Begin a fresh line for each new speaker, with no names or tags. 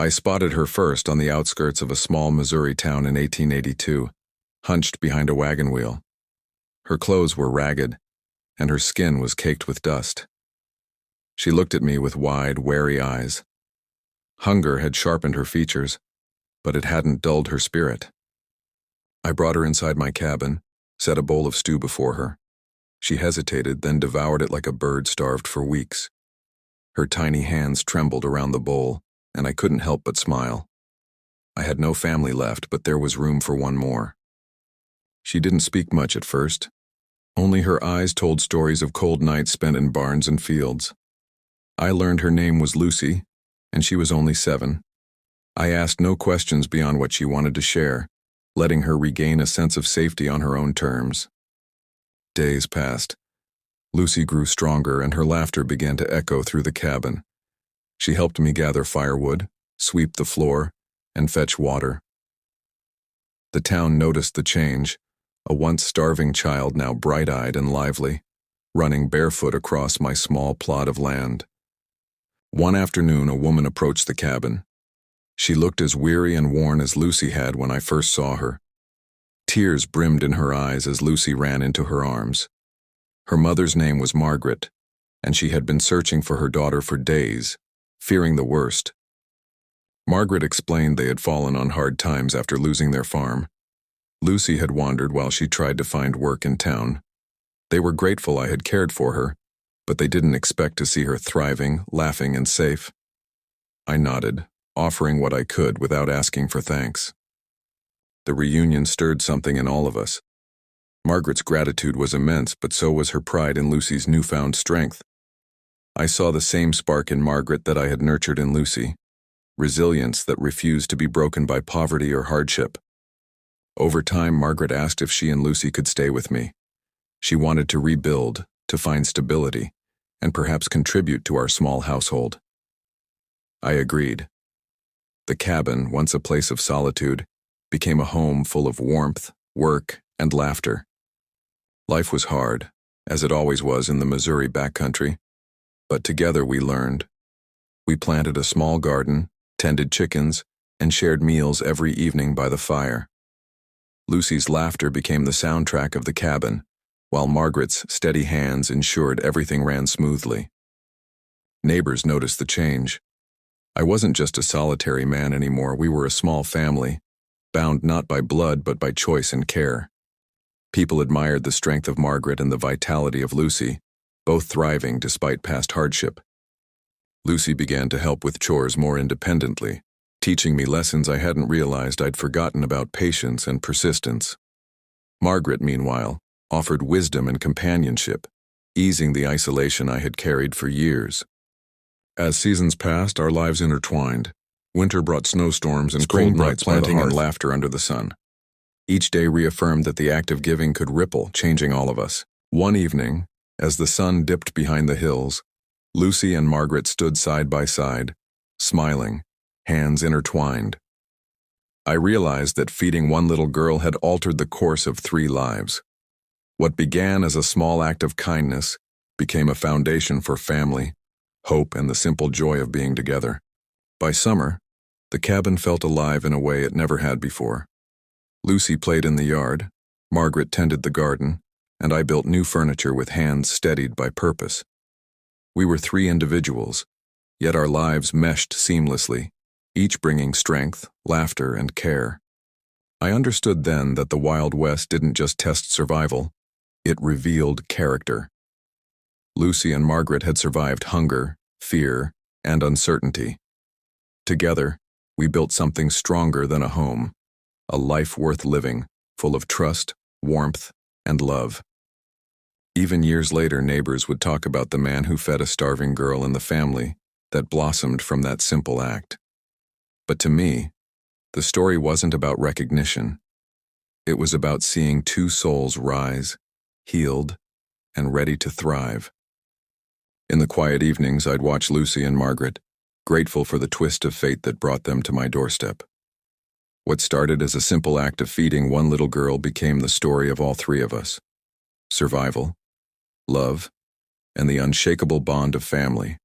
I spotted her first on the outskirts of a small Missouri town in 1882, hunched behind a wagon wheel. Her clothes were ragged, and her skin was caked with dust. She looked at me with wide, wary eyes. Hunger had sharpened her features, but it hadn't dulled her spirit. I brought her inside my cabin, set a bowl of stew before her. She hesitated, then devoured it like a bird starved for weeks. Her tiny hands trembled around the bowl, and I couldn't help but smile. I had no family left, but there was room for one more. She didn't speak much at first. Only her eyes told stories of cold nights spent in barns and fields. I learned her name was Lucy, and she was only 7. I asked no questions beyond what she wanted to share, letting her regain a sense of safety on her own terms. Days passed. Lucy grew stronger, and her laughter began to echo through the cabin. She helped me gather firewood, sweep the floor, and fetch water. The town noticed the change, a once starving child now bright-eyed and lively, running barefoot across my small plot of land. One afternoon, a woman approached the cabin. She looked as weary and worn as Lucy had when I first saw her. Tears brimmed in her eyes as Lucy ran into her arms. Her mother's name was Margaret, and she had been searching for her daughter for days, fearing the worst. Margaret explained they had fallen on hard times after losing their farm. Lucy had wandered while she tried to find work in town. They were grateful I had cared for her, but they didn't expect to see her thriving, laughing, and safe. I nodded, offering what I could without asking for thanks. The reunion stirred something in all of us. Margaret's gratitude was immense, but so was her pride in Lucy's newfound strength. I saw the same spark in Margaret that I had nurtured in Lucy, resilience that refused to be broken by poverty or hardship. Over time, Margaret asked if she and Lucy could stay with me. She wanted to rebuild, to find stability, and perhaps contribute to our small household. I agreed. The cabin, once a place of solitude, became a home full of warmth, work, and laughter. Life was hard, as it always was in the Missouri backcountry, but together we learned. We planted a small garden, tended chickens, and shared meals every evening by the fire. Lucy's laughter became the soundtrack of the cabin, while Margaret's steady hands ensured everything ran smoothly. Neighbors noticed the change. I wasn't just a solitary man anymore, we were a small family, bound not by blood but by choice and care. People admired the strength of Margaret and the vitality of Lucy, both thriving despite past hardship. Lucy began to help with chores more independently, teaching me lessons I hadn't realized I'd forgotten about patience and persistence. Margaret, meanwhile, offered wisdom and companionship, easing the isolation I had carried for years. As seasons passed, our lives intertwined. Winter brought snowstorms and cold nights, planting and laughter under the sun. Each day reaffirmed that the act of giving could ripple, changing all of us. One evening, as the sun dipped behind the hills, Lucy and Margaret stood side by side, smiling, hands intertwined. I realized that feeding one little girl had altered the course of 3 lives. What began as a small act of kindness became a foundation for family, hope, and the simple joy of being together. By summer, the cabin felt alive in a way it never had before. Lucy played in the yard, Margaret tended the garden, and I built new furniture with hands steadied by purpose. We were 3 individuals, yet our lives meshed seamlessly, each bringing strength, laughter, and care. I understood then that the Wild West didn't just test survival, it revealed character. Lucy and Margaret had survived hunger, fear, and uncertainty. Together, we built something stronger than a home, a life worth living, full of trust, warmth, and love. Even years later, neighbors would talk about the man who fed a starving girl in the family that blossomed from that simple act. But to me, the story wasn't about recognition. It was about seeing 2 souls rise, healed, and ready to thrive. In the quiet evenings, I'd watch Lucy and Margaret, grateful for the twist of fate that brought them to my doorstep. What started as a simple act of feeding one little girl became the story of all 3 of us. Survival, love, and the unshakable bond of family.